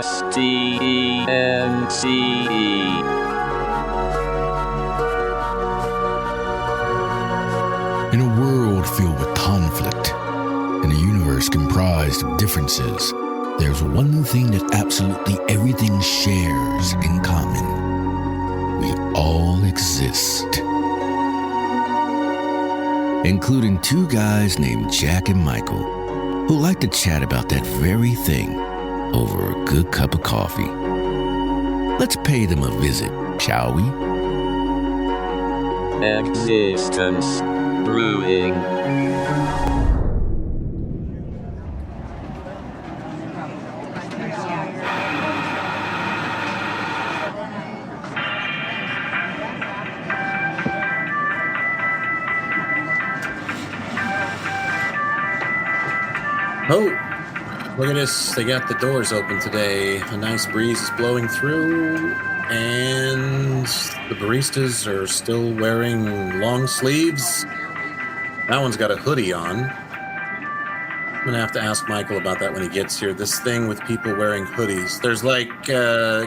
In a world filled with conflict, in a universe comprised of differences, there's one thing that absolutely everything shares in common. We all exist. Including two guys named Jack and Michael, who like to chat about that very thing over a good cup of coffee. Let's pay them a visit, shall we? Existence Brewing. Oh, look at this. They got the doors open today. A nice breeze is blowing through, and the baristas are still wearing long sleeves. That one's got a hoodie on. I'm going to have to ask Michael about that when he gets here. This thing with people wearing hoodies. There's like,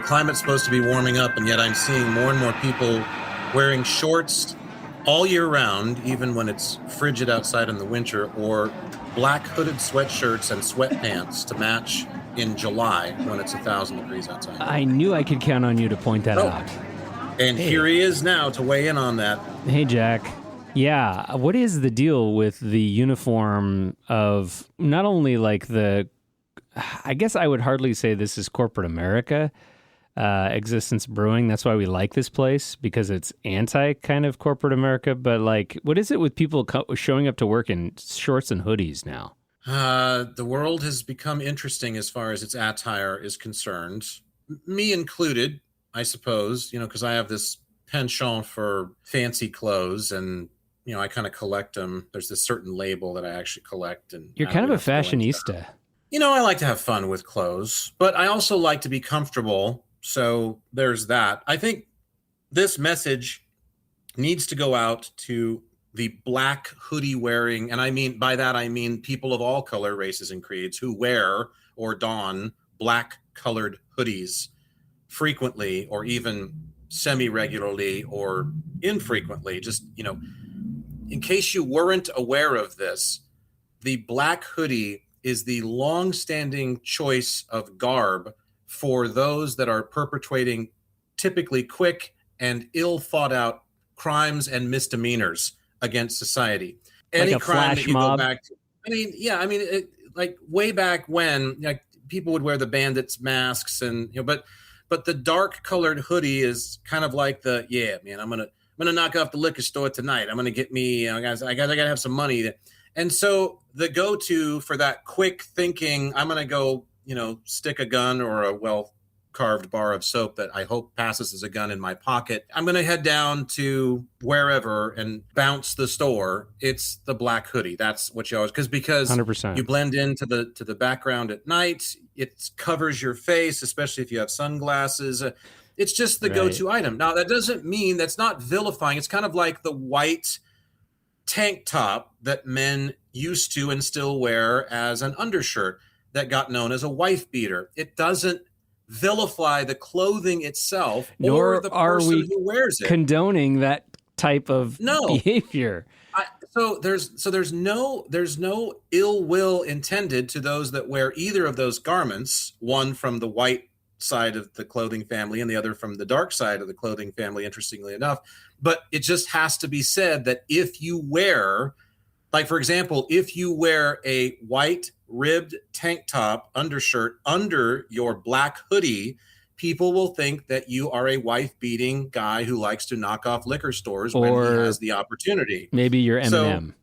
climate's supposed to be warming up, and yet I'm seeing more and more people wearing shorts all year round, even when it's frigid outside in the winter, or black hooded sweatshirts and sweatpants to match in July when it's 1,000 degrees outside. I knew I could count on you to point that out. And here he is now to weigh in on that. Hey, Jack. Yeah, what is the deal with the uniform of not only like I guess I would hardly say this is corporate America, Existence Brewing. That's why we like this place, because it's anti kind of corporate America. But like, what is it with people showing up to work in shorts and hoodies now? The world has become interesting as far as its attire is concerned. Me included, I suppose, because I have this penchant for fancy clothes, and I kind of collect them. There's this certain label that I actually collect. And you're kind of a fashionista. I like to have fun with clothes, but I also like to be comfortable. So there's that. I think this message needs to go out to the black hoodie wearing, and by that I mean people of all color, races, and creeds who wear or don black colored hoodies frequently, or even semi-regularly or infrequently. Just, in case you weren't aware of this, the black hoodie is the long-standing choice of garb for those that are perpetrating typically quick and ill-thought-out crimes and misdemeanors against society. Any like a crime flash that you mob. go back to, like way back when, like people would wear the bandits masks, and but the dark colored hoodie is kind of like I'm gonna knock off the liquor store tonight. I'm gonna get me, guys. I gotta have some money. And so the go-to for that quick thinking, I'm gonna go, stick a gun or a well-carved bar of soap that I hope passes as a gun in my pocket. I'm gonna head down to wherever and bounce the store. It's the black hoodie. That's what you always, because 100%. You blend into the background at night. It covers your face, especially if you have sunglasses. It's just the go-to item. Now, that doesn't mean, that's not vilifying. It's kind of like the white tank top that men used to and still wear as an undershirt that got known as a wife beater. It doesn't vilify the clothing itself, nor or the are person we who wears it. Condoning that type of behavior. So there's no ill will intended to those that wear either of those garments, one from the white side of the clothing family and the other from the dark side of the clothing family, interestingly enough. But it just has to be said that if you wear, like, for example, if you wear a white ribbed tank top undershirt under your black hoodie, people will think that you are a wife-beating guy who likes to knock off liquor stores when he has the opportunity. Maybe you're Eminem.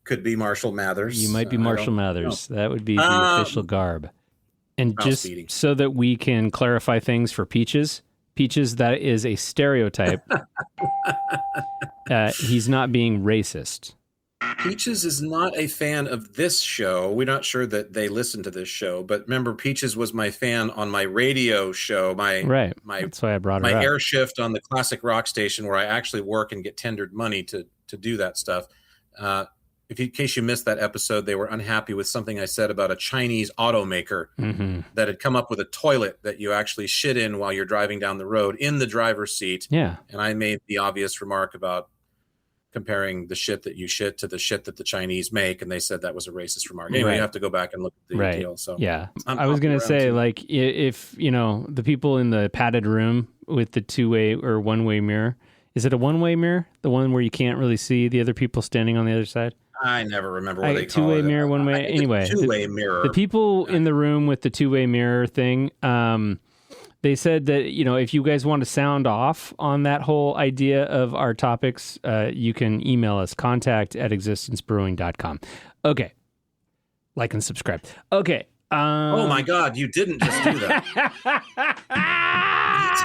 Could be Marshall Mathers. You might be Marshall Mathers. That would be the official garb. And just so that we can clarify things for Peaches, that is a stereotype. He's not being racist. Peaches is not a fan of this show. We're not sure that they listen to this show, but remember, Peaches was my fan on my radio show. That's why I brought her up. My air shift on the classic rock station where I actually work and get tendered money to do that stuff. in case you missed that episode, they were unhappy with something I said about a Chinese automaker that had come up with a toilet that you actually shit in while you're driving down the road in the driver's seat. Yeah. And I made the obvious remark about comparing the shit that you shit to the shit that the Chinese make, and they said that was a racist remark. Anyway, you have to go back and look at the deal. So yeah, I was gonna say, like, if the people in the padded room with the two-way or one-way mirror, is it a one-way mirror, the one where you can't really see the other people standing on the other side? I never remember what they call two-way it. mirror, one-way. Anyway, two-way mirror. The people in the room with the two-way mirror thing, they said that, if you guys want to sound off on that whole idea of our topics, you can email us, contact@existencebrewing.com. Okay. Like and subscribe. Okay. Oh my God, you didn't just do that.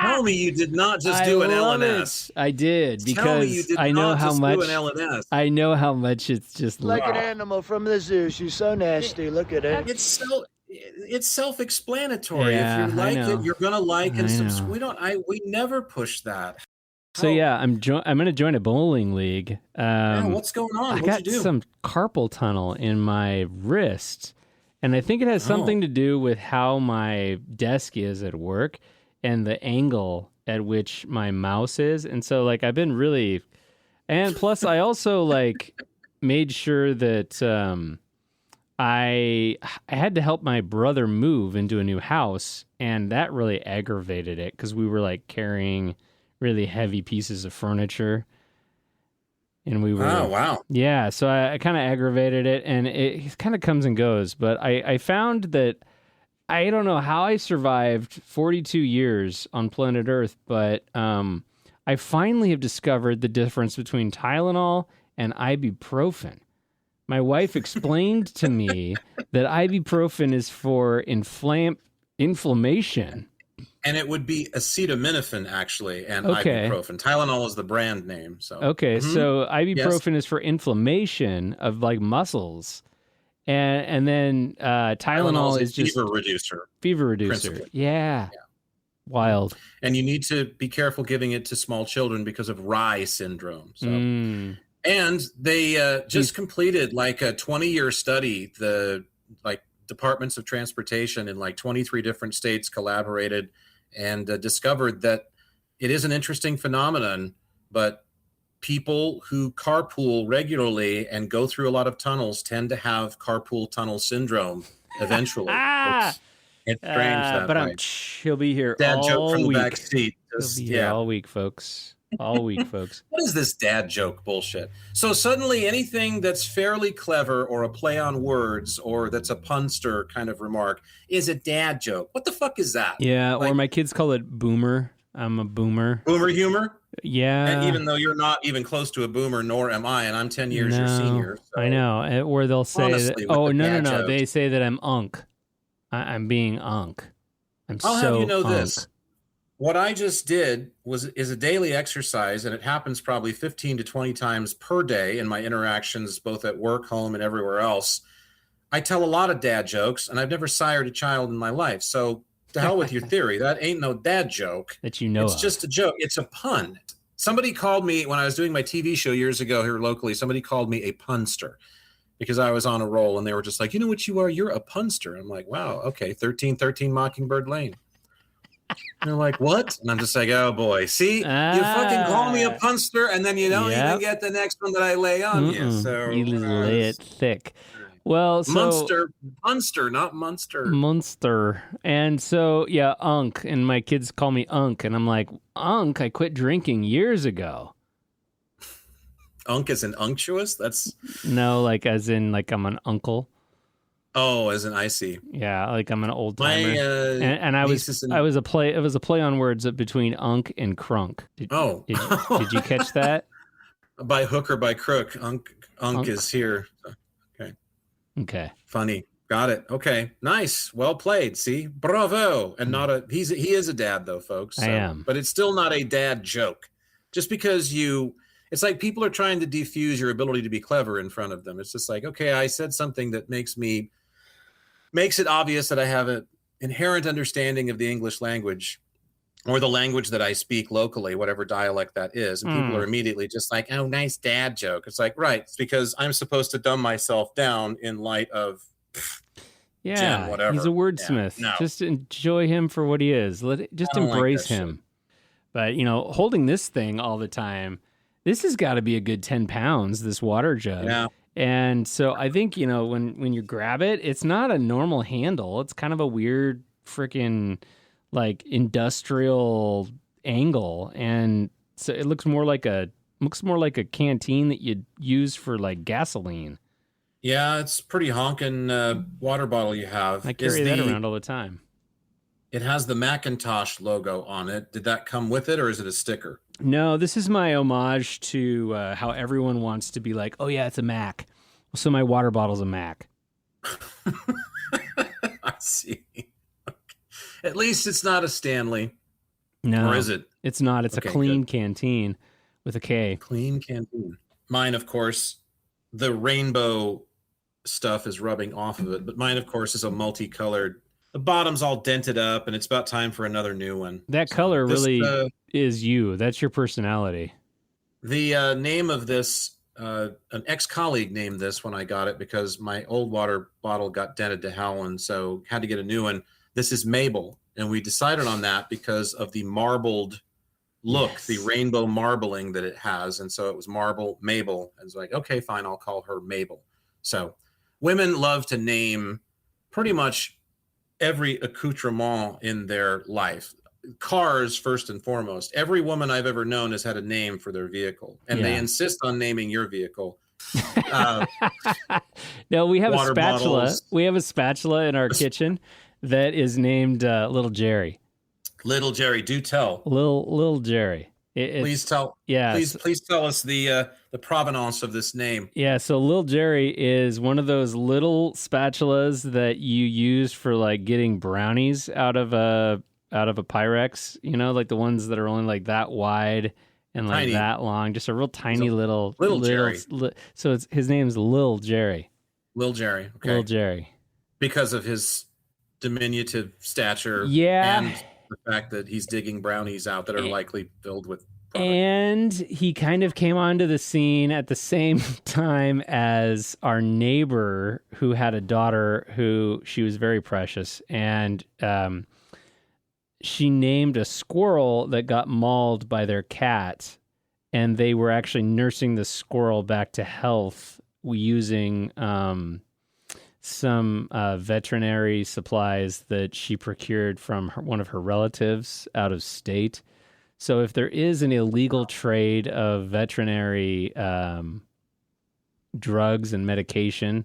Tell me you did not just do an LNS. I did, because Tell me you did I know not how just much do an LNS. I know how much it's just like an animal from the zoo. She's so nasty. Look at it. It's self-explanatory. Yeah, if you like it, you're gonna like and subscribe. We never push that. So yeah, I'm gonna join a bowling league. What's going on? I got some carpal tunnel in my wrist, and I think it has something to do with how my desk is at work and the angle at which my mouse is. And so, like, I've been really, and plus I also like made sure that I had to help my brother move into a new house, and that really aggravated it because we were like carrying really heavy pieces of furniture, and we were yeah, so I kind of aggravated it, and it kind of comes and goes. But I found that I don't know how I survived 42 years on planet Earth, but I finally have discovered the difference between Tylenol and ibuprofen. My wife explained to me that ibuprofen is for inflammation. And it would be acetaminophen, actually, and ibuprofen. Tylenol is the brand name. So so ibuprofen is for inflammation of like muscles, and then Tylenol is just fever reducer. Yeah. Wild. And you need to be careful giving it to small children because of Rye syndrome. So. And they just completed like a 20-year study. The departments of transportation in like 23 different states collaborated and discovered that it is an interesting phenomenon, but people who carpool regularly and go through a lot of tunnels tend to have carpool tunnel syndrome eventually. It's strange that but way. He'll be here Dad all joke from week. the back seat. He'll be here all week, folks. All week, folks. What is this dad joke bullshit? So suddenly anything that's fairly clever or a play on words or that's a punster kind of remark is a dad joke. What the fuck is that? Yeah, or my kids call it boomer. I'm a boomer. Boomer humor? Yeah. And even though you're not even close to a boomer, nor am I, and I'm 10 years your senior. So. I know. Or they'll say, honestly, no. Joke. They say that I'm unk. I'm being unk. I'll have you know this. What I just did is a daily exercise, and it happens probably 15 to 20 times per day in my interactions, both at work, home, and everywhere else. I tell a lot of dad jokes, and I've never sired a child in my life. So to hell with your theory. That ain't no dad joke. That you know It's just a joke. It's a pun. Somebody called me when I was doing my TV show years ago here locally. Somebody called me a punster because I was on a roll, and they were just like, you know what you are? You're a punster. I'm like, wow, okay, 1313 Mockingbird Lane. And they're like, what? And I'm just like, oh boy. See, you fucking call me a punster, and then you don't even get the next one that I lay on you. So you lay it thick. Well, so Munster, not Munster. Munster. And so yeah, Unk, and my kids call me Unk, and I'm like, Unk, I quit drinking years ago. Unk as in unctuous? That's no, like as in like I'm an uncle. Oh, as in I see. Yeah, like I'm an old timer. And I was a play. It was a play on words between Unk and Crunk. Did you catch that? By hook or by crook, Unk is here. Okay. Funny. Got it. Okay. Nice. Well played. See, bravo. And he is a dad though, folks. So, I am. But it's still not a dad joke. Just because it's like people are trying to defuse your ability to be clever in front of them. It's just like, okay, I said something that makes it obvious that I have an inherent understanding of the English language. or the language that I speak locally, whatever dialect that is. And people are immediately just like, oh, nice dad joke. It's like, right. It's because I'm supposed to dumb myself down in light of Jen, whatever. He's a wordsmith. Yeah, no. Just enjoy him for what he is. Just embrace him. But, holding this thing all the time, this has got to be a good 10 pounds, this water jug. Yeah. And so I think, when you grab it, it's not a normal handle. It's kind of a weird freaking like industrial angle. And so it looks more like a canteen that you'd use for like gasoline. Yeah, it's pretty honking water bottle you have. I carry that around all the time. It has the Macintosh logo on it. Did that come with it, or is it a sticker? No, this is my homage to how everyone wants to be like, oh, yeah, it's a Mac. So my water bottle's a Mac. I see. Okay. At least it's not a Stanley. No. Or is it? It's not. It's a clean canteen with a K. Clean canteen. Mine, of course, the rainbow stuff is rubbing off of it. But mine, of course, is a multicolored. The bottom's all dented up, and it's about time for another new one. That color really is you. That's your personality. The name of this, an ex-colleague named this when I got it because my old water bottle got dented to hell, and so had to get a new one. This is Mabel, and we decided on that because of the marbled look, the rainbow marbling that it has, and so it was Mabel, and it's like, okay, fine, I'll call her Mabel. So women love to name pretty much every accoutrement in their life. Cars, first and foremost. Every woman I've ever known has had a name for their vehicle, and they insist on naming your vehicle. No, we have a spatula. Bottles. We have a spatula in our kitchen that is named Little Jerry. Little Jerry, do tell. Little Jerry. Please tell. Yeah. Please tell us the provenance of this name. Yeah. So Little Jerry is one of those little spatulas that you use for like getting brownies out of a Pyrex. Like the ones that are only like that wide and like that long. Just a real tiny little Jerry. So his name's Lil Jerry. Lil Jerry. Okay. Lil Jerry. Because of his diminutive stature. Yeah. And the fact that he's digging brownies out that are likely filled with product. And he kind of came onto the scene at the same time as our neighbor who had a daughter who she was very precious. And she named a squirrel that got mauled by their cat. And they were actually nursing the squirrel back to health using some veterinary supplies that she procured from one of her relatives out of state. So if there is an illegal trade of veterinary drugs and medication,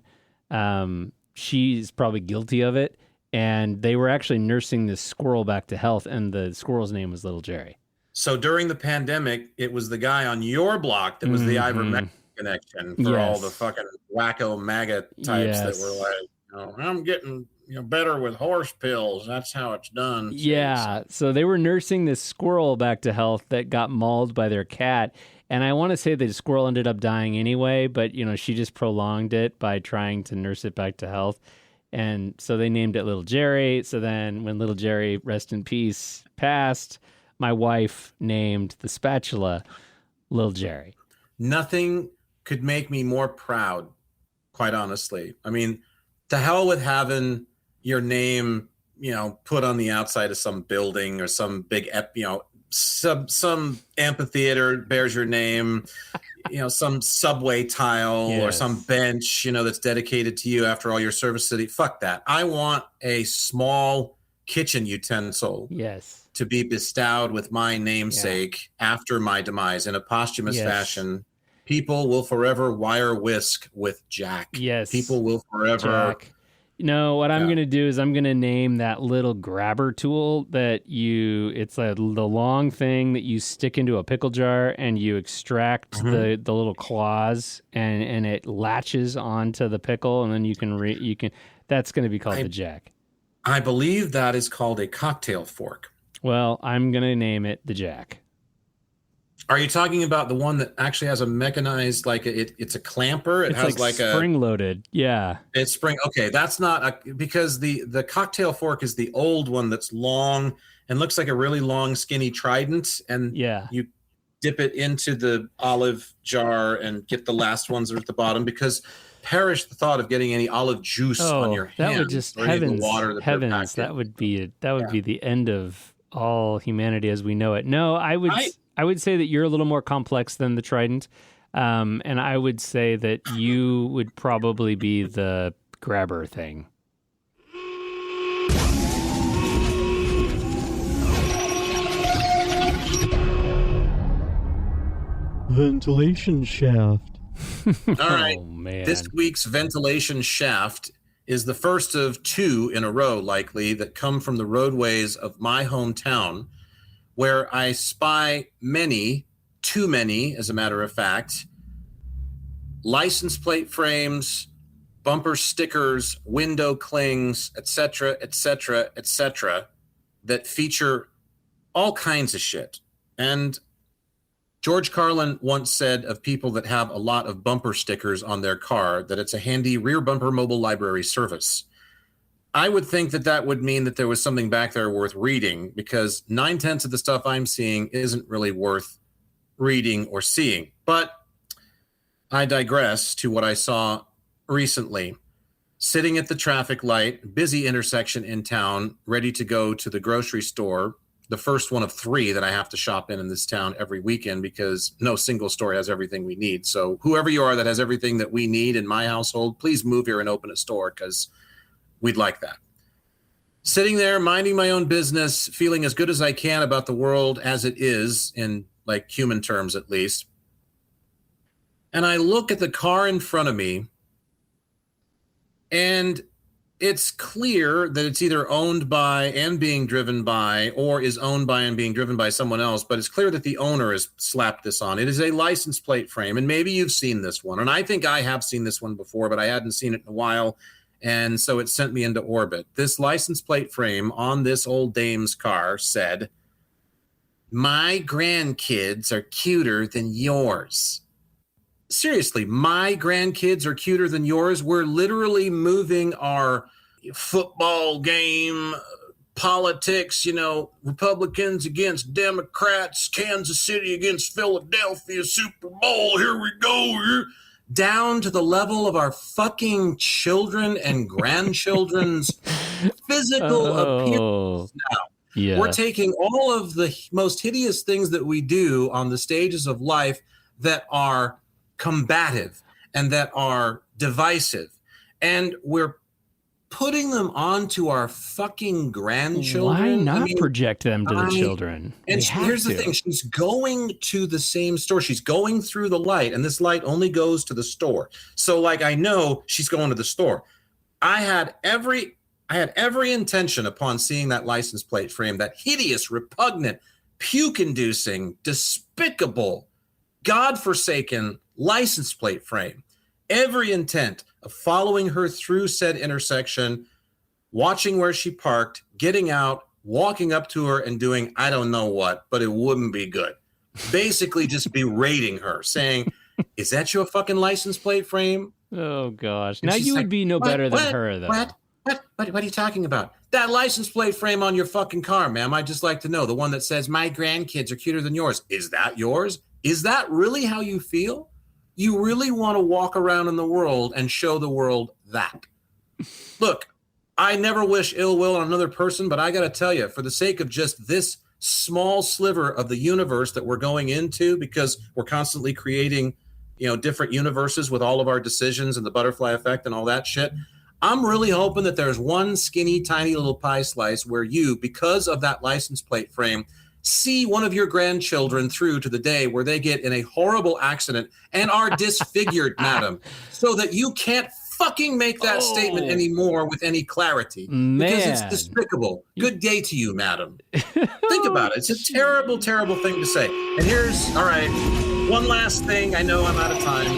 she's probably guilty of it. And they were actually nursing this squirrel back to health, and the squirrel's name was Little Jerry. So during the pandemic, it was the guy on your block that was the ivermectin connection for all the fucking wacko MAGA types that were like, I'm getting better with horse pills. That's how it's done. Yeah. So they were nursing this squirrel back to health that got mauled by their cat. And I want to say the squirrel ended up dying anyway, but she just prolonged it by trying to nurse it back to health. And so they named it Little Jerry. So then when Little Jerry, rest in peace, passed, my wife named the spatula Little Jerry. Nothing could make me more proud, quite honestly. I mean, to hell with having your name, put on the outside of some building or some big, some amphitheater bears your name, some subway tile or some bench, that's dedicated to you after all your service city. Fuck that. I want a small kitchen utensil. Yes. To be bestowed with my namesake after my demise in a posthumous fashion. People will forever wire whisk with Jack. Yes. People will forever. Jack. What I'm going to do is I'm going to name that little grabber tool that it's the long thing that you stick into a pickle jar and you extract the little claws and it latches onto the pickle and then you can that's going to be called the Jack. I believe that is called a cocktail fork. Well, I'm going to name it the Jack. Are you talking about the one that actually has a mechanized, like it's a clamper? It It's has like a spring loaded. Yeah. It's spring. Okay, that's not because the cocktail fork is the old one that's long and looks like a really long, skinny trident, and Yeah. you dip it into the olive jar and get the last ones that are at the bottom, because perish the thought of getting any olive juice on your hands. That would just or any of the heavens, water that heavens. That would be the end of all humanity as we know it. No, I would say that you're a little more complex than the trident. And I would say that you would probably be the grabber thing. Ventilation shaft. All right. Oh, man. This week's ventilation shaft is the first of 2 in a row, likely, that come from the roadways of my hometown, where I spy many, too many, as a matter of fact, license plate frames, bumper stickers, window clings, etc., etc., etc., that feature all kinds of shit. And George Carlin once said of people that have a lot of bumper stickers on their car that it's a handy rear bumper mobile library service. I would think that that would mean that there was something back there worth reading, because 9/10 of the stuff I'm seeing isn't really worth reading or seeing. But I digress to what I saw recently. Sitting at the traffic light, busy intersection in town, ready to go to the grocery store, the first one of 3 that I have to shop in this town every weekend, because no single store has everything we need. So whoever you are that has everything that we need in my household, please move here and open a store, because we'd like that. Sitting there, minding my own business, feeling as good as I can about the world as it is, in like human terms at least. And I look at the car in front of me, and it's clear that it's either owned by and being driven by, or is owned by and being driven by someone else, but it's clear that the owner has slapped this on. It is a license plate frame, and maybe you've seen this one, and I think I have seen this one before, but I hadn't seen it in a while, and so it sent me into orbit. This license plate frame on this old dame's car said, "My grandkids are cuter than yours." Seriously, my grandkids are cuter than yours. We're literally moving our football game, politics, Republicans against Democrats, Kansas City against Philadelphia, Super Bowl, here we go, down to the level of our fucking children and grandchildren's physical appearance now. Yeah. We're taking all of the most hideous things that we do on the stages of life that are combative and that are divisive, and we're putting them onto our fucking grandchildren. Why not project them to the children? And here's the thing. She's going to the same store. She's going through the light, and this light only goes to the store. So I know she's going to the store. I had every intention upon seeing that license plate frame, that hideous, repugnant, puke-inducing, despicable, godforsaken license plate frame, every intent of following her through said intersection, watching where she parked, getting out, walking up to her and doing I don't know what, but it wouldn't be good. Basically just berating her, saying, "Is that your fucking license plate frame?" Oh, gosh. And now she's you like, would be no better than her, though. What are you talking about? That license plate frame on your fucking car, ma'am. I'd just like to know. The one that says, "My grandkids are cuter than yours." Is that yours? Is that really how you feel? You really want to walk around in the world and show the world that? Look, I never wish ill will on another person, but I got to tell you, for the sake of just this small sliver of the universe that we're going into, because we're constantly creating, different universes with all of our decisions and the butterfly effect and all that shit, I'm really hoping that there's one skinny, tiny little pie slice where you, because of that license plate frame, see one of your grandchildren through to the day where they get in a horrible accident and are disfigured, madam, so that you can't fucking make that statement anymore with any clarity, because it's despicable. Good day to you, madam. Think about it. It's a terrible, terrible thing to say. And all right, one last thing. I know I'm out of time.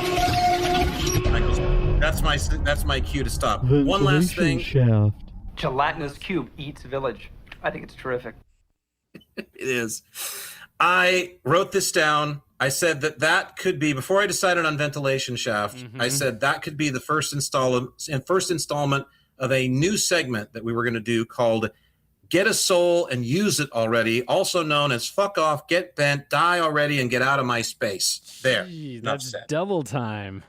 That's my cue to stop. One last thing. Shaft. Gelatinous cube eats village. I think it's terrific. It is. I wrote this down. I said that could be, before I decided on ventilation shaft, I said that could be the first installment of a new segment that we were going to do called Get a Soul and Use It Already, also known as Fuck Off, Get Bent, Die Already, and Get Out of My Space. There. Gee, that's double time.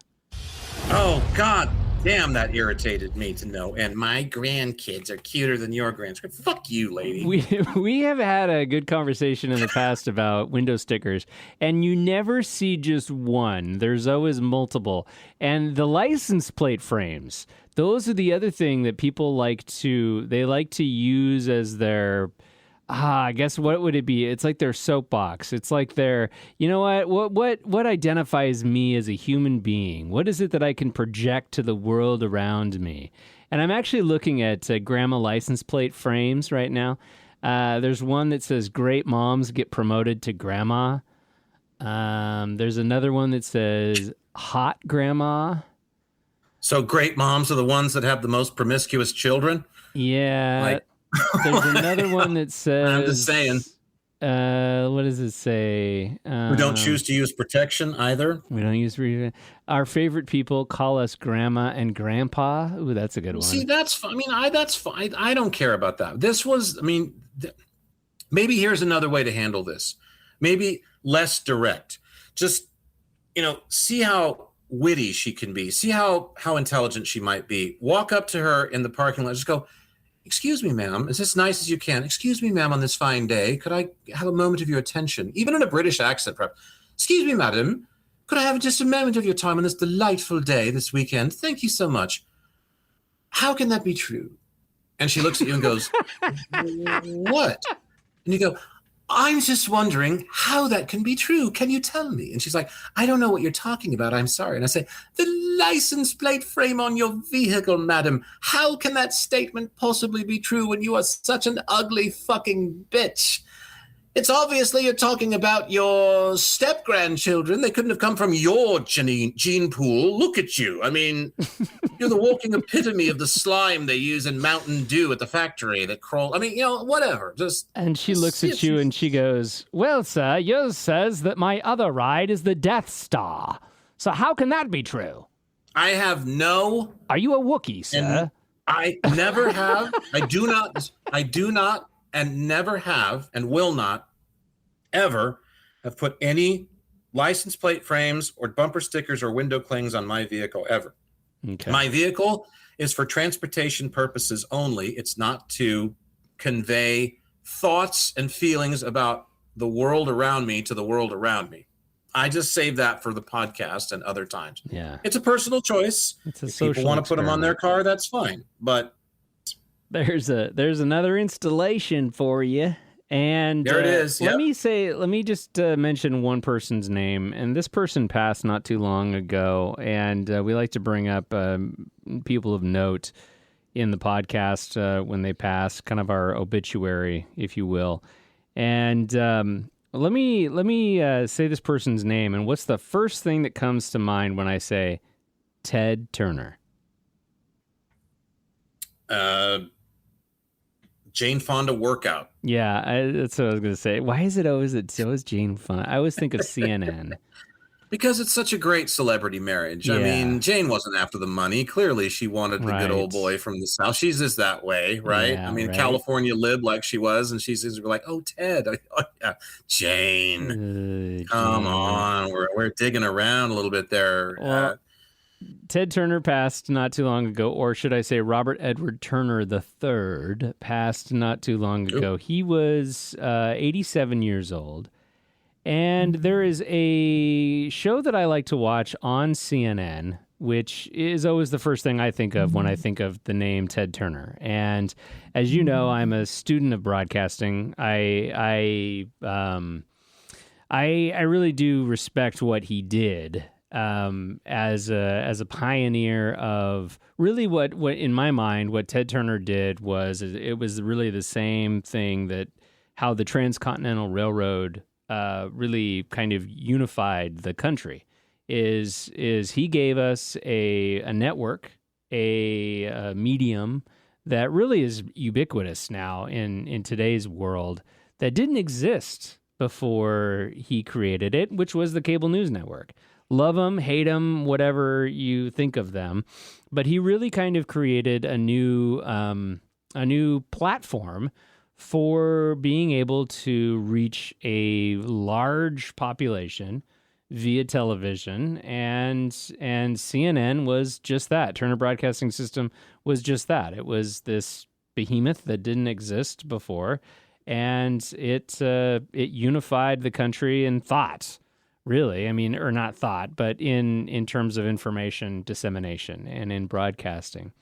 Oh, God damn, that irritated me to know. And my grandkids are cuter than your grandkids. Fuck you, lady. We have had a good conversation in the past about window stickers, and you never see just one. There's always multiple. And the license plate frames, those are the other thing that people like to use as their... I guess what would it be? It's like their soapbox. It's like their, you know what identifies me as a human being? What is it that I can project to the world around me? And I'm actually looking at grandma license plate frames right now. There's one that says "Great moms get promoted to grandma." There's another one that says "Hot grandma." So great moms are the ones that have the most promiscuous children? Yeah. There's another one that says... I'm just saying. What does it say? We don't choose to use protection either. We don't use... Our favorite people call us grandma and grandpa. Ooh, that's a good one. See, that's fine. I mean, that's fine. I don't care about that. This was, I mean, maybe here's another way to handle this. Maybe less direct. Just, see how witty she can be. See how intelligent she might be. Walk up to her in the parking lot. Just go... Excuse me, ma'am. Is this nice as you can? Excuse me, ma'am, on this fine day. Could I have a moment of your attention? Even in a British accent, perhaps. Excuse me, madam. Could I have just a moment of your time on this delightful day this weekend? Thank you so much. How can that be true? And she looks at you and goes, what? And you go, I'm just wondering how that can be true. Can you tell me? And she's like, I don't know what you're talking about. I'm sorry. And I say, the license plate frame on your vehicle, madam. How can that statement possibly be true when you are such an ugly fucking bitch? It's obviously you're talking about your step-grandchildren. They couldn't have come from your gene pool. Look at you. I mean, you're the walking epitome of the slime they use in Mountain Dew at the factory that crawl. I mean, whatever. And she looks at you and she goes, well, sir, yours says that my other ride is the Death Star. So how can that be true? I have no... Are you a Wookiee, sir? I never have. I do not, and never have, and will not ever have put any license plate frames or bumper stickers or window clings on my vehicle, ever. Okay. My vehicle is for transportation purposes only. It's not to convey thoughts and feelings about the world around me to the world around me. I just save that for the podcast and other times. Yeah. It's a personal choice. It's a if social people want to put them on their car, that's fine. But there's another installation for you. And there it is. Yep. Let me just mention one person's name. And this person passed not too long ago. And we like to bring up people of note in the podcast when they pass, kind of our obituary, if you will. And let me say this person's name. And what's the first thing that comes to mind when I say Ted Turner? Jane Fonda workout. Yeah, that's what I was going to say. Why is it always Jane Fonda? I always think of CNN. Because it's such a great celebrity marriage. Yeah. I mean, Jane wasn't after the money. Clearly, she wanted the good old boy from the South. She's just that way, right? Yeah, I mean, right. California lib like she was, and she's just like, oh, Ted. Oh, yeah. Jane. Come on. We're digging around a little bit there. Well, Ted Turner passed not too long ago, or should I say Robert Edward Turner III passed not too long ago. He was 87 years old. And there is a show that I like to watch on CNN, which is always the first thing I think of when I think of the name Ted Turner. And as you know, I'm a student of broadcasting. I really do respect what he did. As a pioneer of really what in my mind, what Ted Turner did was it was really the same thing that how the Transcontinental Railroad really kind of unified the country is he gave us a network, a medium that really is ubiquitous now in today's world that didn't exist before he created it, which was the cable news network. Love them, hate them, whatever you think of them, but he really kind of created a new platform for being able to reach a large population via television, and CNN was just that. Turner Broadcasting System was just that. It was this behemoth that didn't exist before, and it unified the country in thought. Really, I mean, or not thought, but in terms of information dissemination and in broadcasting.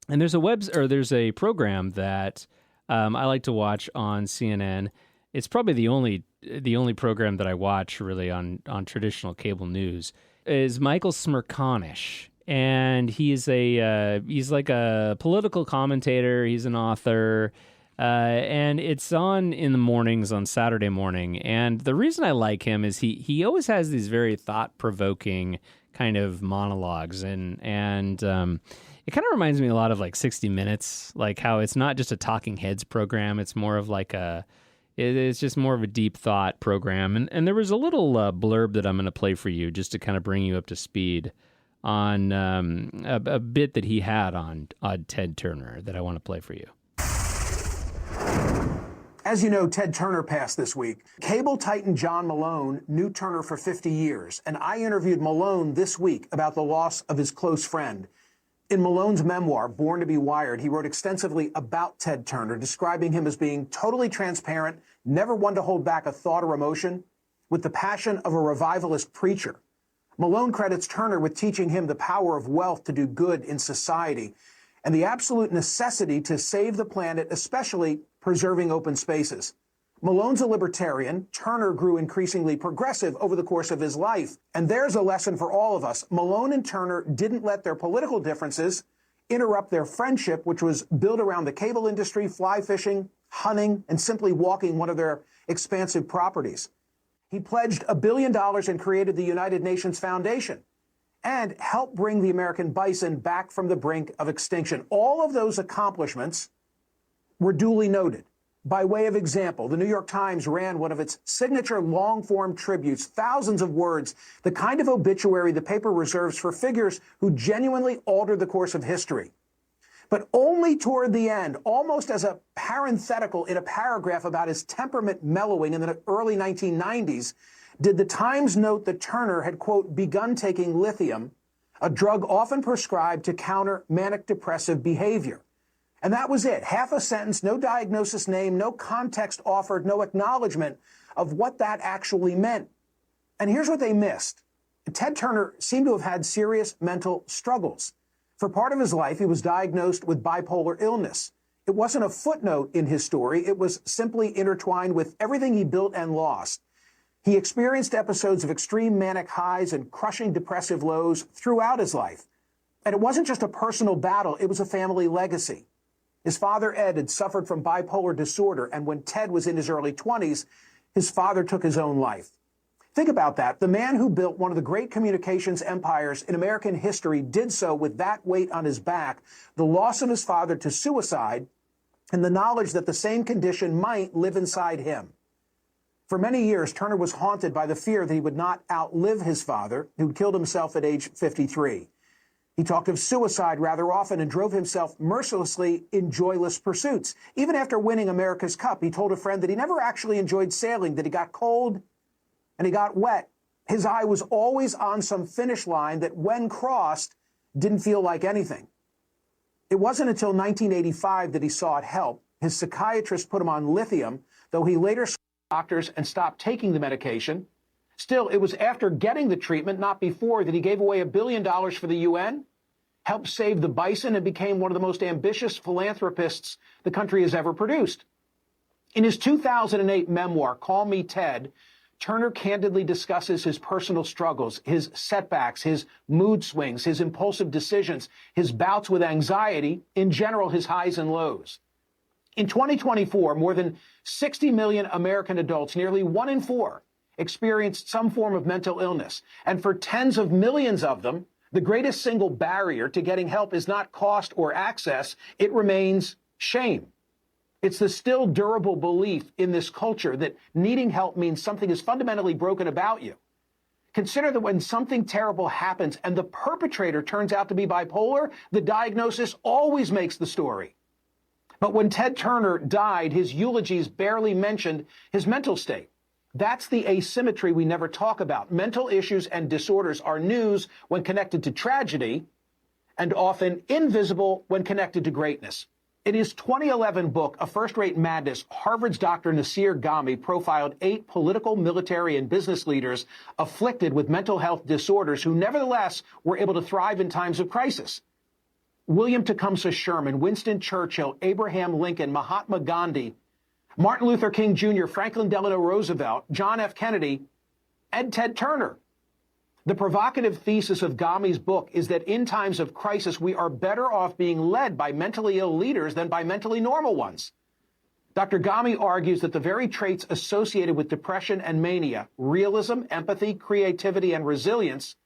And there's a program that I like to watch on CNN. It's probably the only program that I watch really on traditional cable news. Is Michael Smerconish, and he's like a political commentator. He's an author. And it's on in the mornings on Saturday morning. And the reason I like him is he always has these very thought-provoking kind of monologues. And it kind of reminds me a lot of like 60 Minutes, like how it's not just a talking heads program. It's more of like it's just more of a deep thought program. And there was a little blurb that I'm going to play for you just to kind of bring you up to speed on a bit that he had on Ted Turner that I want to play for you. As you know, Ted Turner passed this week. Cable titan John Malone knew Turner for 50 years, and I interviewed Malone this week about the loss of his close friend. In Malone's memoir, Born to be Wired, he wrote extensively about Ted Turner, describing him as being totally transparent, never one to hold back a thought or emotion, with the passion of a revivalist preacher. Malone credits Turner with teaching him the power of wealth to do good in society and the absolute necessity to save the planet, especially preserving open spaces. Malone's a libertarian. Turner grew increasingly progressive over the course of his life. And there's a lesson for all of us. Malone and Turner didn't let their political differences interrupt their friendship, which was built around the cable industry, fly fishing, hunting, and simply walking one of their expansive properties. He pledged $1 billion and created the United Nations Foundation and helped bring the American bison back from the brink of extinction. All of those accomplishments were duly noted. By way of example, the New York Times ran one of its signature long-form tributes, thousands of words, the kind of obituary the paper reserves for figures who genuinely altered the course of history. But only toward the end, almost as a parenthetical in a paragraph about his temperament mellowing in the early 1990s, did the Times note that Turner had, quote, begun taking lithium, a drug often prescribed to counter manic depressive behavior. And that was it. Half a sentence, no diagnosis name, no context offered, no acknowledgement of what that actually meant. And here's what they missed. Ted Turner seemed to have had serious mental struggles. For part of his life, he was diagnosed with bipolar illness. It wasn't a footnote in his story. It was simply intertwined with everything he built and lost. He experienced episodes of extreme manic highs and crushing depressive lows throughout his life. And it wasn't just a personal battle, it was a family legacy. His father, Ed, had suffered from bipolar disorder, and when Ted was in his early 20s, his father took his own life. Think about that. The man who built one of the great communications empires in American history did so with that weight on his back, the loss of his father to suicide, and the knowledge that the same condition might live inside him. For many years, Turner was haunted by the fear that he would not outlive his father, who'd killed himself at age 53. He talked of suicide rather often and drove himself mercilessly in joyless pursuits. Even after winning America's Cup, he told a friend that he never actually enjoyed sailing, that he got cold and he got wet. His eye was always on some finish line that, when crossed, didn't feel like anything. It wasn't until 1985 that he sought help. His psychiatrist put him on lithium, though he later saw doctors and stopped taking the medication. Still, it was after getting the treatment, not before, that he gave away $1 billion for the UN, helped save the bison, and became one of the most ambitious philanthropists the country has ever produced. In his 2008 memoir, Call Me Ted, Turner candidly discusses his personal struggles, his setbacks, his mood swings, his impulsive decisions, his bouts with anxiety, in general, his highs and lows. In 2024, more than 60 million American adults, nearly 1 in 4, experienced some form of mental illness. And for tens of millions of them, the greatest single barrier to getting help is not cost or access, it remains shame. It's the still durable belief in this culture that needing help means something is fundamentally broken about you. Consider that when something terrible happens and the perpetrator turns out to be bipolar, the diagnosis always makes the story. But when Ted Turner died, his eulogies barely mentioned his mental state. That's the asymmetry we never talk about. Mental issues and disorders are news when connected to tragedy and often invisible when connected to greatness. In his 2011 book, A First-Rate Madness, Harvard's Dr. Nasir Ghami profiled 8 political, military, and business leaders afflicted with mental health disorders who nevertheless were able to thrive in times of crisis. William Tecumseh Sherman, Winston Churchill, Abraham Lincoln, Mahatma Gandhi, Martin Luther King Jr., Franklin Delano Roosevelt, John F. Kennedy, and Ted Turner. The provocative thesis of Ghami's book is that in times of crisis, we are better off being led by mentally ill leaders than by mentally normal ones. Dr. Ghami argues that the very traits associated with depression and mania, realism, empathy, creativity, and resilience,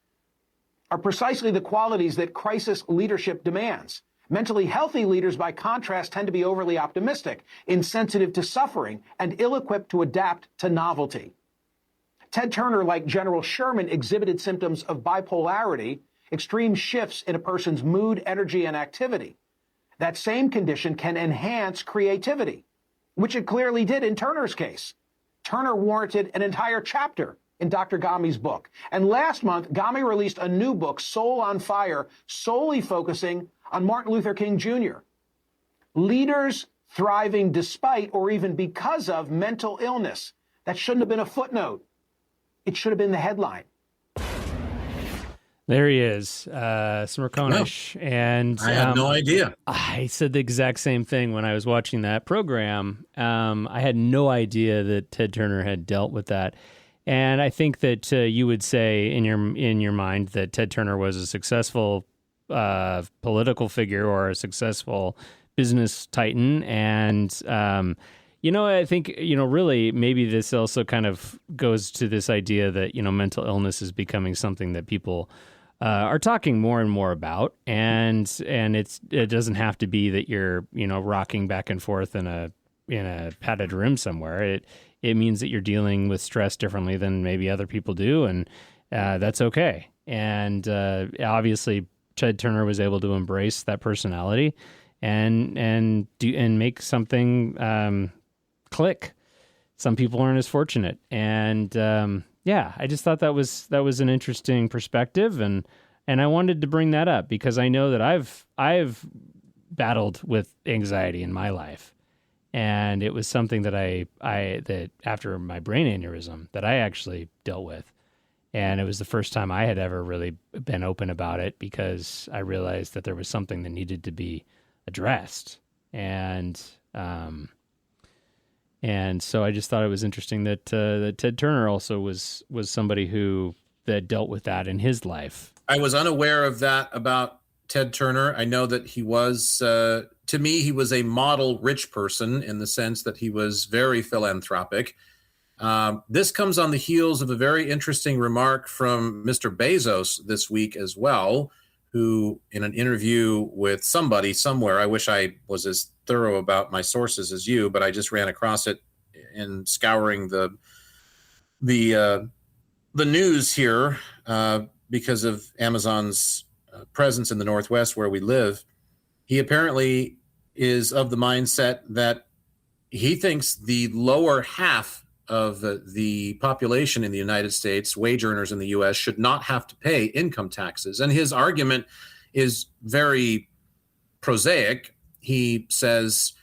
are precisely the qualities that crisis leadership demands. Mentally healthy leaders, by contrast, tend to be overly optimistic, insensitive to suffering, and ill-equipped to adapt to novelty. Ted Turner, like General Sherman, exhibited symptoms of bipolarity, extreme shifts in a person's mood, energy, and activity. That same condition can enhance creativity, which it clearly did in Turner's case. Turner warranted an entire chapter in Dr. Ghami's book. And last month, Ghami released a new book, Soul on Fire, solely focusing on Martin Luther King Jr. Leaders thriving despite or even because of mental illness. That shouldn't have been a footnote. It should have been the headline. There he is, Smirkonish. No, and I had no idea. I said the exact same thing when I was watching that program. I had no idea that Ted Turner had dealt with that. And I think that you would say in your mind that Ted Turner was a successful political figure or a successful business titan. And, I think, really maybe this also kind of goes to this idea that, mental illness is becoming something that people are talking more and more about. And it doesn't have to be that you're, rocking back and forth in a padded room somewhere. It means that you're dealing with stress differently than maybe other people do, and that's okay. And obviously, Ted Turner was able to embrace that personality and make something click. Some people aren't as fortunate, and I just thought that was an interesting perspective, and I wanted to bring that up because I know that I've battled with anxiety in my life. And it was something that that after my brain aneurysm that I actually dealt with. And it was the first time I had ever really been open about it because I realized that there was something that needed to be addressed. And so I just thought it was interesting that Ted Turner also was somebody that dealt with that in his life. I was unaware of that about Ted Turner. I know that he was, to me, he was a model rich person in the sense that he was very philanthropic. This comes on the heels of a very interesting remark from Mr. Bezos this week as well, who in an interview with somebody somewhere, I wish I was as thorough about my sources as you, but I just ran across it in scouring the news here because of Amazon's presence in the Northwest where we live. He apparently is of the mindset that he thinks the lower half of the population in the United States, wage earners in the U.S., should not have to pay income taxes. And his argument is very prosaic. He says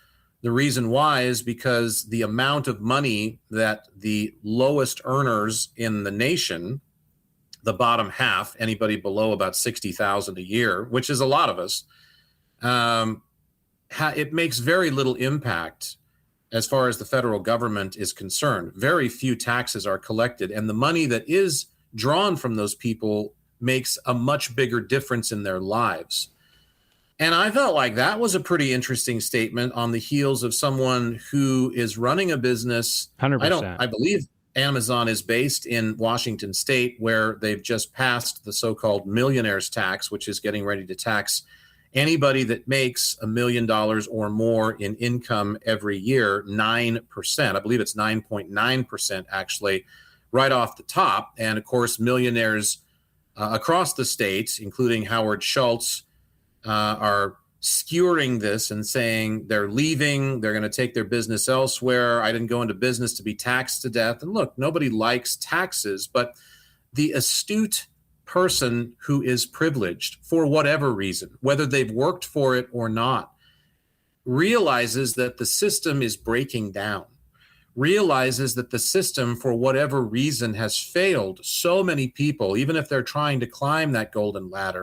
the reason why is because the amount of money that the lowest earners in the nation, the bottom half, anybody below about $60,000 a year, which is a lot of us, it makes very little impact as far as the federal government is concerned. Very few taxes are collected, and the money that is drawn from those people makes a much bigger difference in their lives. And I felt like that was a pretty interesting statement on the heels of someone who is running a business. 100%. I believe Amazon is based in Washington State, where they've just passed the so-called millionaire's tax, which is getting ready to tax Anybody that makes $1 million or more in income every year, 9%, I believe it's 9.9% actually, right off the top. And of course, millionaires across the states, including Howard Schultz, are skewering this and saying they're leaving, they're going to take their business elsewhere. I didn't go into business to be taxed to death. And look, nobody likes taxes, but the astute person who is privileged for whatever reason, whether they've worked for it or not, realizes that the system is breaking down, realizes that the system, for whatever reason, has failed so many people, even if they're trying to climb that golden ladder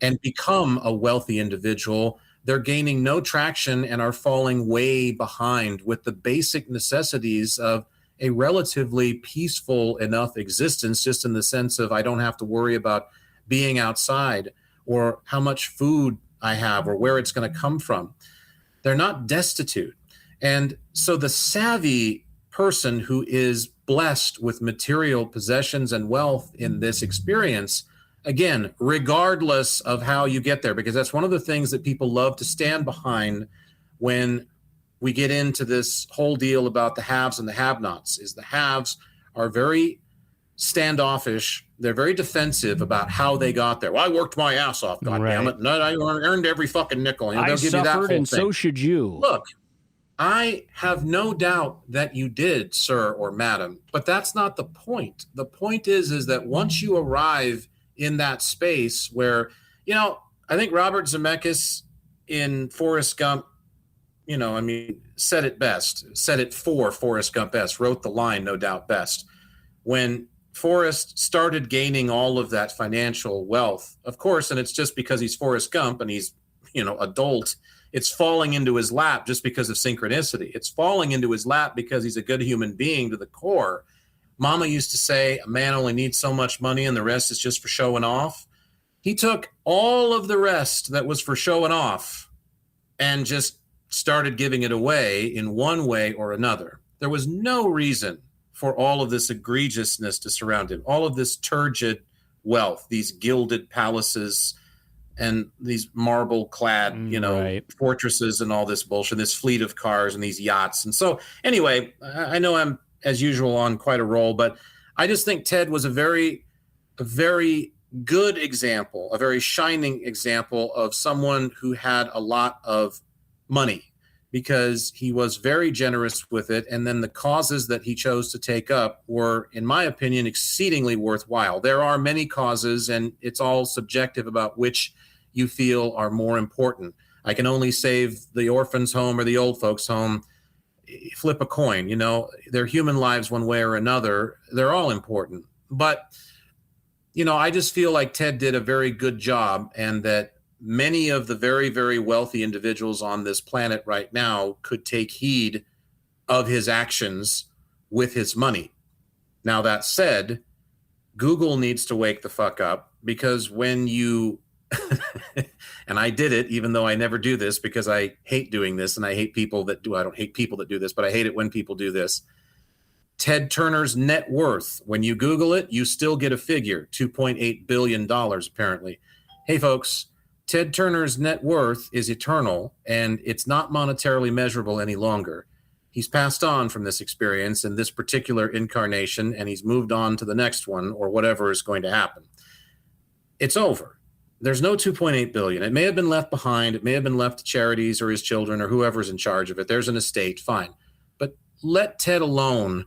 and become a wealthy individual, they're gaining no traction and are falling way behind with the basic necessities of a relatively peaceful enough existence, just in the sense of I don't have to worry about being outside or how much food I have or where it's going to come from. They're not destitute. And so the savvy person who is blessed with material possessions and wealth in this experience, again, regardless of how you get there, because that's one of the things that people love to stand behind when we get into this whole deal about the haves and the have-nots, is the haves are very standoffish. They're very defensive about how they got there. Well, I worked my ass off, goddammit, and I earned every fucking nickel. I they'll give you that whole suffered, and thing. so should you. Look, I have no doubt that you did, sir or madam, but that's not the point. The point is that once you arrive in that space where, I think Robert Zemeckis in Forrest Gump, said it best, said it for Forrest Gump best, wrote the line, no doubt, best. When Forrest started gaining all of that financial wealth, of course, and it's just because he's Forrest Gump and he's, adult, it's falling into his lap just because of synchronicity. It's falling into his lap because he's a good human being to the core. Mama used to say, a man only needs so much money and the rest is just for showing off. He took all of the rest that was for showing off and just started giving it away in one way or another. There was no reason for all of this egregiousness to surround him, all of this turgid wealth, these gilded palaces and these marble-clad, fortresses and all this bullshit, this fleet of cars and these yachts. And so anyway, I know I'm, as usual, on quite a roll, but I just think Ted was a very good example, a very shining example of someone who had a lot of money because he was very generous with it. And then the causes that he chose to take up were, in my opinion, exceedingly worthwhile. There are many causes, and it's all subjective about which you feel are more important. I can only save the orphan's home or the old folks' home. Flip a coin, they're human lives one way or another. They're all important. But, I just feel like Ted did a very good job, and that many of the very, very wealthy individuals on this planet right now could take heed of his actions with his money. Now, that said, Google needs to wake the fuck up, because when you, and I did it, even though I never do this because I hate doing this and I hate people that do, I don't hate people that do this, but I hate it when people do this. Ted Turner's net worth, when you Google it, you still get a figure, $2.8 billion apparently. Hey folks, Ted Turner's net worth is eternal, and it's not monetarily measurable any longer. He's passed on from this experience in this particular incarnation, and he's moved on to the next one, or whatever is going to happen. It's over. There's no 2.8 billion. It may have been left behind. It may have been left to charities or his children or whoever's in charge of it. There's an estate, fine. But let Ted alone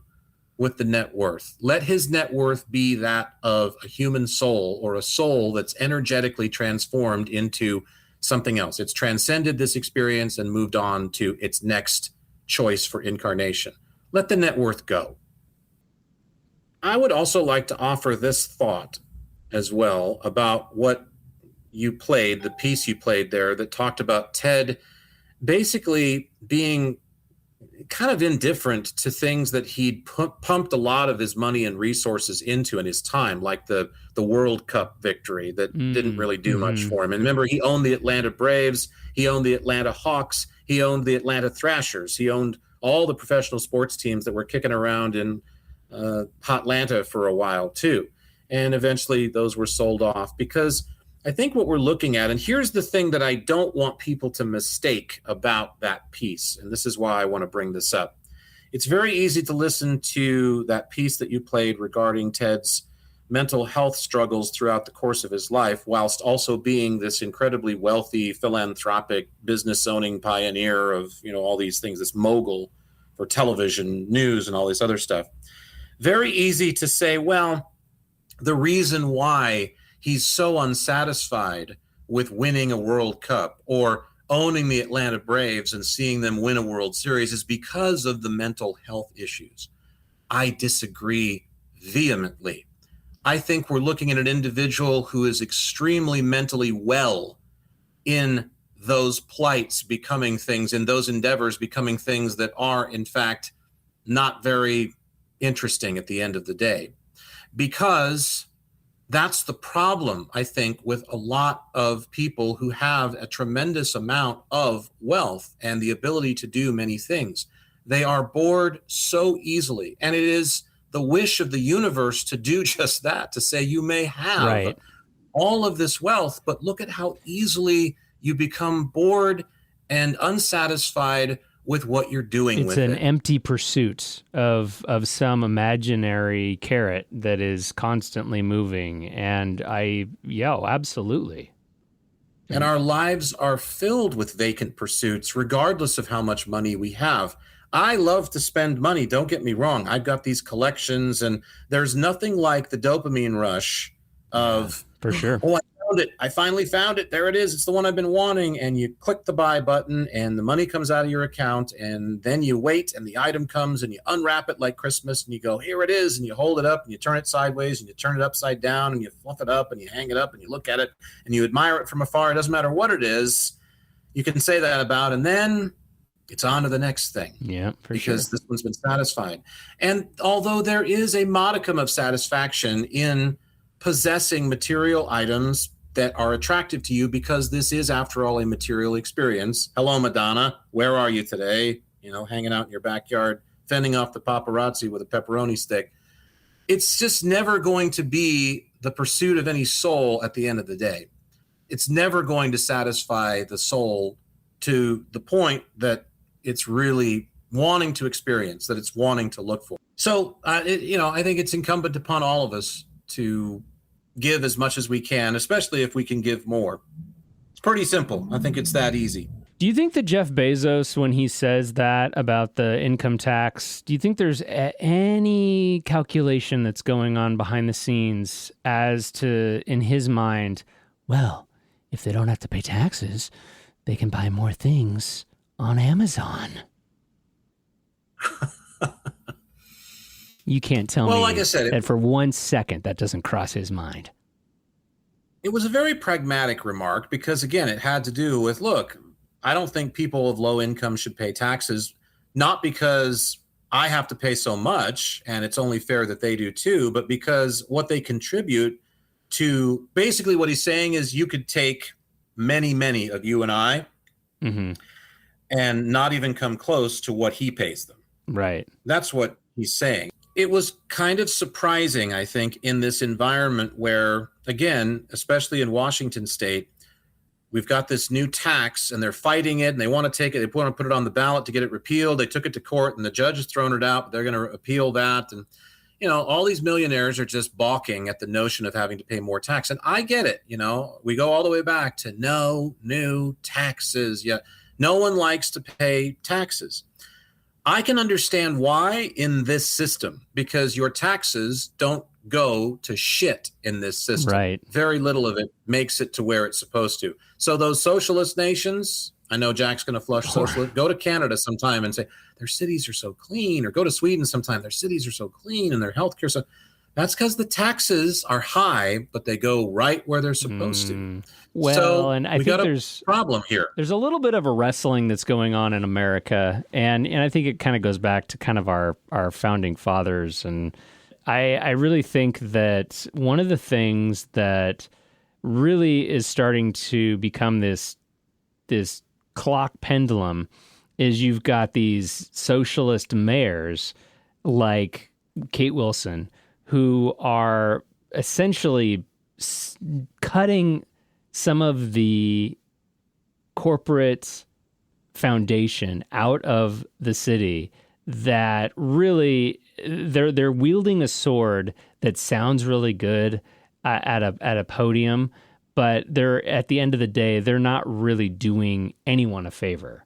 with the net worth. Let his net worth be that of a human soul, or a soul that's energetically transformed into something else. It's transcended this experience and moved on to its next choice for incarnation. Let the net worth go. I would also like to offer this thought as well about what you played, the piece you played there that talked about Ted basically being kind of indifferent to things that he'd pumped a lot of his money and resources into in his time, like the World Cup victory that didn't really do much for him. And remember, he owned the Atlanta Braves, he owned the Atlanta Hawks, he owned the Atlanta Thrashers, he owned all the professional sports teams that were kicking around in Hotlanta for a while too. And eventually those were sold off because, I think what we're looking at, and here's the thing that I don't want people to mistake about that piece, and this is why I want to bring this up. It's very easy to listen to that piece that you played regarding Ted's mental health struggles throughout the course of his life, whilst also being this incredibly wealthy, philanthropic, business-owning pioneer of, all these things, this mogul for television, news, and all this other stuff. Very easy to say, well, the reason why he's so unsatisfied with winning a World Cup or owning the Atlanta Braves and seeing them win a World Series is because of the mental health issues. I disagree vehemently. I think we're looking at an individual who is extremely mentally well in those plights becoming things, in those endeavors becoming things that are, in fact, not very interesting at the end of the day. Because that's the problem, I think, with a lot of people who have a tremendous amount of wealth and the ability to do many things. They are bored so easily. And it is the wish of the universe to do just that, to say you may have all of this wealth, but look at how easily you become bored and unsatisfied with what you're doing with it. It's an empty pursuit of some imaginary carrot that is constantly moving. And absolutely. And our lives are filled with vacant pursuits, regardless of how much money we have. I love to spend money. Don't get me wrong. I've got these collections, and there's nothing like the dopamine rush of, for sure. Oh, I found it. I finally found it. There it is. It's the one I've been wanting. And you click the buy button, and the money comes out of your account, and then you wait, and the item comes, and you unwrap it like Christmas, and you go, here it is, and you hold it up, and you turn it sideways, and you turn it upside down, and you fluff it up, and you hang it up, and you look at it, and you admire it from afar. It doesn't matter what it is. You can say that about, and then it's on to the next thing. Yeah, because this one's been satisfied. And although there is a modicum of satisfaction in possessing material items that are attractive to you, because this is, after all, a material experience. Hello, Madonna. Where are you today? Hanging out in your backyard, fending off the paparazzi with a pepperoni stick. It's just never going to be the pursuit of any soul at the end of the day. It's never going to satisfy the soul to the point that it's really wanting to experience, that it's wanting to look for. So, I think it's incumbent upon all of us to give as much as we can, especially if we can give more. It's pretty simple. I think it's that easy. Do you think that Jeff Bezos, when he says that about the income tax, do you think there's any calculation that's going on behind the scenes as to, in his mind, well, if they don't have to pay taxes, they can buy more things on Amazon? You can't tell me like I said, that for 1 second that doesn't cross his mind. It was a very pragmatic remark because, again, it had to do with, look, I don't think people of low income should pay taxes, not because I have to pay so much and it's only fair that they do too, but because what they contribute to, basically what he's saying is you could take many, many of you and I and not even come close to what he pays them. Right. That's what he's saying. It was kind of surprising, I think, in this environment where, again, especially in Washington state, we've got this new tax and they're fighting it and they want to take it. They want to put it on the ballot to get it repealed. They took it to court and the judge has thrown it out, but they're going to appeal that. And, all these millionaires are just balking at the notion of having to pay more tax. And I get it. We go all the way back to no new taxes yet. No one likes to pay taxes. I can understand why in this system, because your taxes don't go to shit in this system. Right. Very little of it makes it to where it's supposed to. So those socialist nations, I know Jack's going to flush socialist, go to Canada sometime and say their cities are so clean, or go to Sweden sometime, their cities are so clean and their healthcare. So that's because the taxes are high, but they go right where they're supposed to. Well, so and I we think got there's a problem here. There's a little bit of a wrestling that's going on in America, and I think it kind of goes back to kind of our founding fathers. And I really think that one of the things that really is starting to become this clock pendulum is you've got these socialist mayors like Kate Wilson, who are essentially cutting some of the corporate foundation out of the city that really they're wielding a sword that sounds really good at a podium, but they're at the end of the day they're not really doing anyone a favor.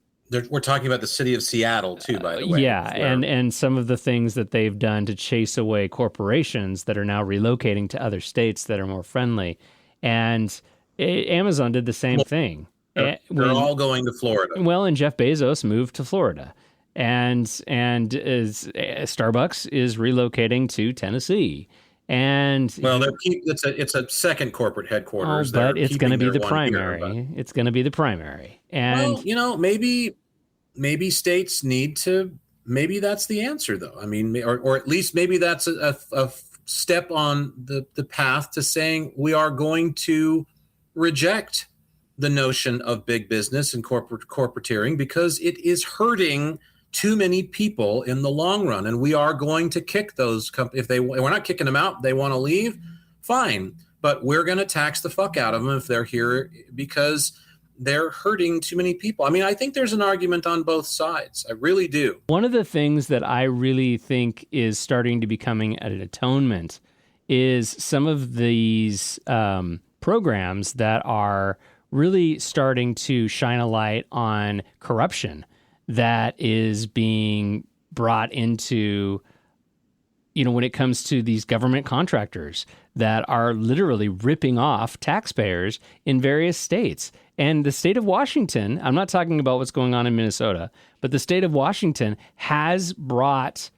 We're talking about the city of Seattle too, by the way. Yeah, and some of the things that they've done to chase away corporations that are now relocating to other states that are more friendly, and Amazon did the same thing. They're all going to Florida. Well, and Jeff Bezos moved to Florida, and Starbucks is relocating to Tennessee. And well, it's a second corporate headquarters. But it's going to be the primary. It's going to be the primary. And well, maybe states need to. Maybe that's the answer, though. I mean, or at least maybe that's a step on the path to saying we are going to reject the notion of big business and corporateering because it is hurting too many people in the long run, and we are going to kick those if we're not kicking them out, they want to leave, fine, but we're going to tax the fuck out of them if they're here because they're hurting too many people. I mean, I think there's an argument on both sides. I really do. One of the things that I really think is starting to becoming an atonement is some of these programs that are really starting to shine a light on corruption that is being brought into, when it comes to these government contractors that are literally ripping off taxpayers in various states. And the state of Washington, I'm not talking about what's going on in Minnesota, but the state of Washington has brought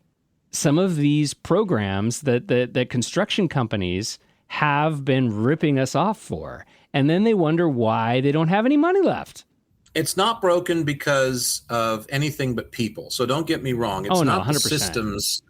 some of these programs that construction companies have been ripping us off for. And then they wonder why they don't have any money left. It's not broken because of anything but people. So don't get me wrong. It's not 100%. the systems.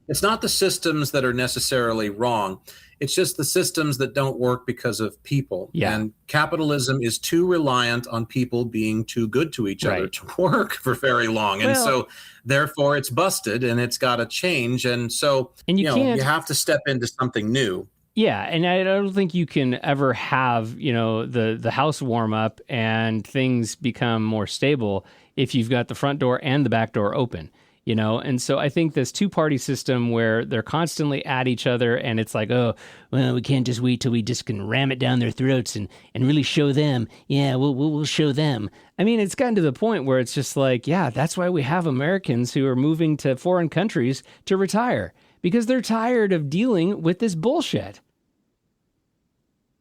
It's not the systems that are necessarily wrong. It's just the systems that don't work because of people. Yeah. And capitalism is too reliant on people being too good to each other to work for very long. And so therefore it's busted and it's got to change. And so you have to step into something new. Yeah, and I don't think you can ever have, the house warm up and things become more stable if you've got the front door and the back door open, And so I think this two-party system where they're constantly at each other and it's like, oh, well, we can't just wait till we just can ram it down their throats and really show them. Yeah, we'll show them. I mean, it's gotten to the point where it's just like, yeah, that's why we have Americans who are moving to foreign countries to retire because they're tired of dealing with this bullshit.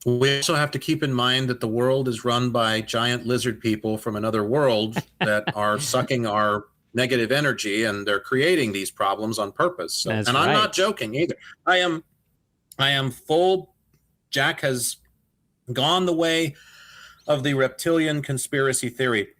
We also have to keep in mind that the world is run by giant lizard people from another world that are sucking our negative energy, and they're creating these problems on purpose. So, I'm not joking either. I am full. Jack has gone the way of the reptilian conspiracy theory.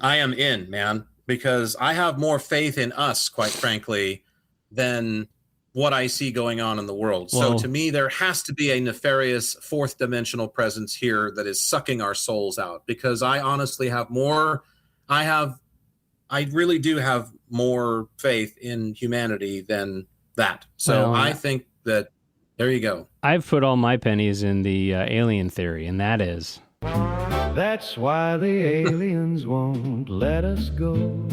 I am in, man, because I have more faith in us, quite frankly, than what I see going on in the world. So to me, there has to be a nefarious fourth dimensional presence here that is sucking our souls out, because I honestly have more, I really do have more faith in humanity than that. So I think that, there you go. I've put all my pennies in the alien theory, and that is... That's why the aliens won't let us go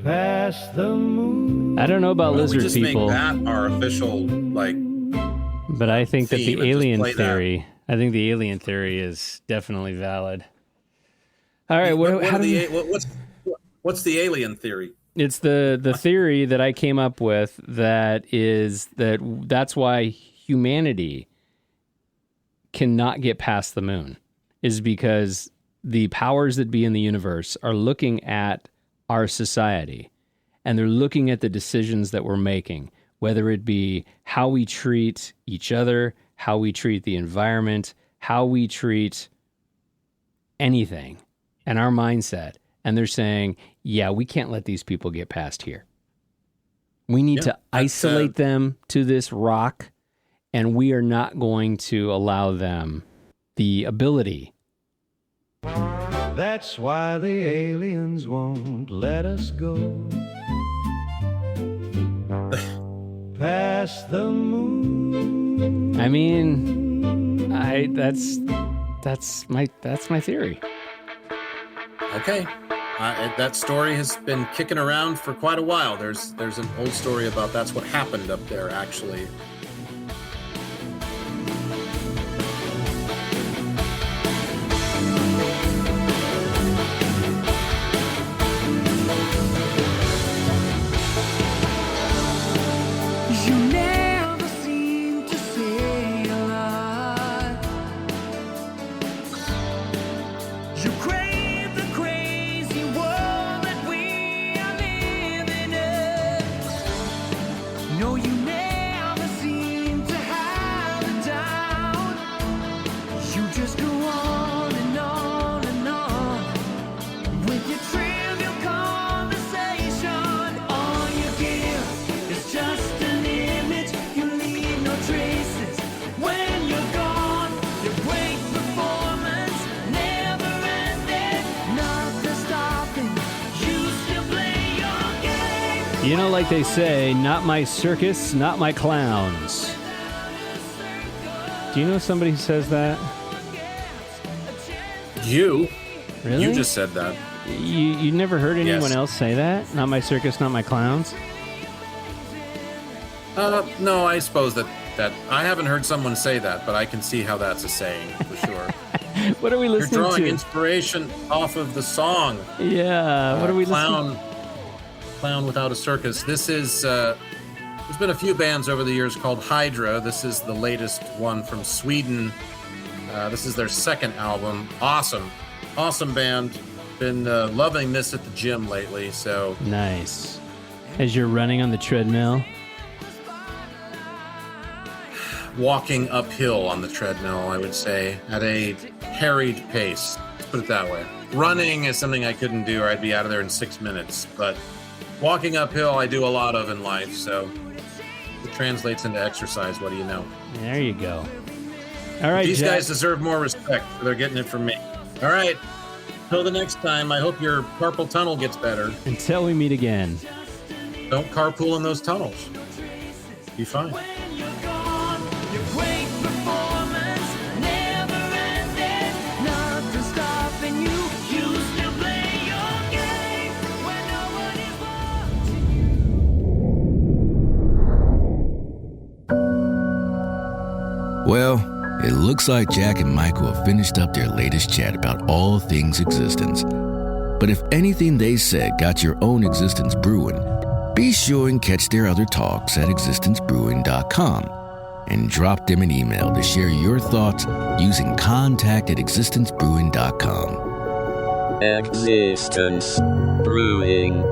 past the moon. I don't know about lizard we just people. Make that our official, but I think that the alien theory, I think the alien theory is definitely valid. All right, what's the alien theory? It's the theory that I came up with that's why humanity cannot get past the moon, is because the powers that be in the universe are looking at our society, and they're looking at the decisions that we're making, whether it be how we treat each other, how we treat the environment, how we treat anything, and our mindset. And they're saying, yeah, we can't let these people get past here. We need to isolate them to this rock, and we are not going to allow them the ability. That's why the aliens won't let us go past the moon. I mean, That's my theory. Okay. That story has been kicking around for quite a while. There's an old story about that's what happened up there, actually. You never seem to say a lot. You crave the crazy world that we are living in. No, you never seem to have a doubt. You just go on and on and on with your trivial conversation. All you give is just an image. You leave no traces when you're gone. Your great performance never ended. Nothing stopping. You still play your game. You know, like they say, not my circus, not my clowns. Do you know somebody who says that? You Really? just said that. You never heard anyone Yes. else say that? Not my circus, not my clowns? No, I suppose that I haven't heard someone say that, but I can see how that's a saying for sure. What are we You're listening drawing to? inspiration off of the song Yeah, what are we listening Clown Without a Circus. This is there's been a few bands over the years called Hydra. This is the latest one from Sweden. This is their second album. Awesome band. Been loving this at the gym lately. So Nice. As you're running on the treadmill. walking uphill on the treadmill, I would say, at a harried pace. Let's put it that way. Running is something I couldn't do, or I'd be out of there in 6 minutes. But walking uphill, I do a lot of in life, so it translates into exercise. What do you know? There you go. All right, These Jack. guys deserve more respect, so they're getting it from me. All right. Till the next time, I hope your carpal tunnel gets better. Until we meet again. Don't carpool in those tunnels. Be fine. When you're gone, your great performance never ended. Nothing stopping you. You still play your game when nobody's watching. Well, it looks like Jack and Michael have finished up their latest chat about all things existence. But if anything they said got your own existence brewing, be sure and catch their other talks at existencebrewing.com and drop them an email to share your thoughts using contact@existencebrewing.com. Existence Brewing.